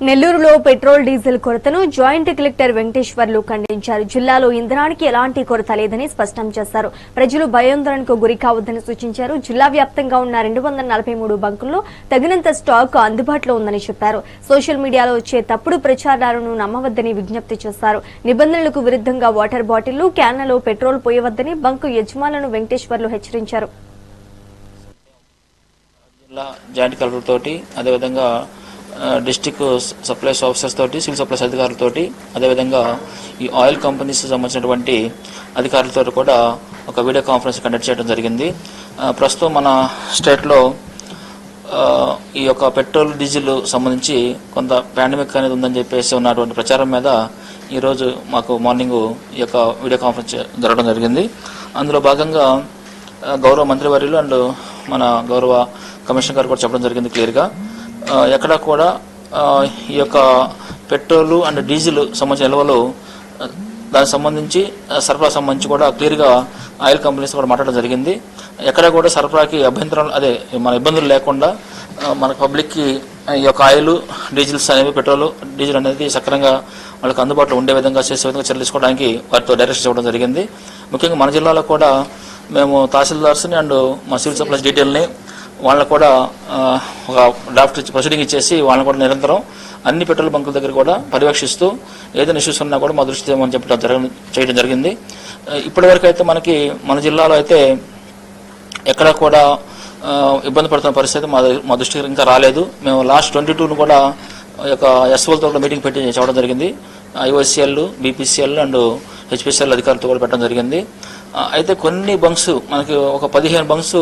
నెల్లూరులో petrol diesel కొరతను joint collector Venkateswarlu ఖండించారు. జిల్లాలో ఇంధనానికి ఎలాంటి కొరత లేదని స్పష్టం చేశారు. ప్రజలు భయాందోళనకు గురి కావద్దని సూచించారు. జిల్లా వ్యాప్తంగా ఉన్న 243 బంకుల్లో తగినంత స్టాక్ అందుబాటులో ఉందని చెప్పారు. సోషల్ మీడియాలో వచ్చే తప్పుడు ప్రచారాలను నమ్మవద్దని విజ్ఞప్తి చేశారు. నిబంధనలకు విరుద్ధంగా వాటర్ బాటిళ్లు, క్యాన్లలో పెట్రోల్ పోయవద్దని బంకు యజమానులను వెంకటేశ్వర్లు హెచ్చరించారు. జాయింట్ కలెక్టర్ తోటి అదేవిధంగా డిస్ట్రిక్ట్ సప్లైస్ ఆఫీసర్స్ తోటి, సివిల్ సప్లైస్ అధికారులతోటి, అదేవిధంగా ఈ ఆయిల్ కంపెనీస్ సంబంధించినటువంటి అధికారులతో కూడా ఒక వీడియో కాన్ఫరెన్స్ కండక్ట్ చేయడం జరిగింది. ప్రస్తుతం మన స్టేట్లో ఈ యొక్క పెట్రోల్ డీజిల్ సంబంధించి కొంత పాండమిక్ అనేది ఉందని చెప్పేసి ఉన్నటువంటి ప్రచారం మీద ఈరోజు మాకు మార్నింగ్ ఈ యొక్క వీడియో కాన్ఫరెన్స్ జరగడం జరిగింది. అందులో భాగంగా గౌరవ మంత్రివర్యులు అండ్ మన గౌరవ కమిషనర్ గారు కూడా చెప్పడం జరిగింది క్లియర్గా, ఎక్కడ కూడా ఈ యొక్క పెట్రోల్ అండ్ డీజిల్ సంబంధించిన నిల్వలు దానికి సంబంధించి సరఫరా సంబంధించి కూడా క్లియర్గా ఆయిల్ కంపెనీస్ కూడా మాట్లాడడం జరిగింది. ఎక్కడ కూడా సరఫరాకి అభ్యంతరం మన ఇబ్బందులు లేకుండా మన పబ్లిక్కి ఈ యొక్క ఆయిల్, డీజిల్స్ అనేవి, పెట్రోల్, డీజిల్ అనేది సక్రమంగా వాళ్ళకి అందుబాటులో ఉండే విధంగా చేసే విధంగా చర్యలు తీసుకోవడానికి వారితో డైరెక్షన్ ఇవ్వడం జరిగింది. ముఖ్యంగా మన జిల్లాలో కూడా మేము తహసీల్దార్స్ని అండ్ మా సివిల్ సప్లైస్ డీటెయిల్ని వాళ్ళకు కూడా ఒక డ్రాఫ్ట్ ప్రొసీడింగ్ ఇచ్చేసి వాళ్ళని కూడా నిరంతరం అన్ని పెట్రోల్ బంకుల దగ్గర కూడా పర్యవేక్షిస్తూ ఏదైనా ఇష్యూస్ ఉన్నా కూడా మా దృష్టి ఏమని చేయడం జరిగింది. ఇప్పటివరకు అయితే మన జిల్లాలో అయితే ఎక్కడా కూడా ఇబ్బంది పడుతున్న పరిస్థితి మా దృష్టికి ఇంకా రాలేదు. మేము లాస్ట్ 22ను కూడా యొక్క ఎస్ఓలతో కూడా మీటింగ్ పెట్టి చెప్పడం జరిగింది. ఐఓసిఎల్, బీపీసీఎల్ అండ్ హెచ్పిసిఎల్ అధికారులతో కూడా పెట్టడం జరిగింది. అయితే కొన్ని బంక్స్ మనకి ఒక 15 బంక్స్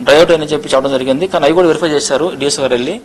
డ్రైఅవుట్ అని చెప్పి చెప్పడం జరిగింది. కానీ అవి కూడా వెరిఫై చేశారు డిఎస్ గారు వెళ్ళి.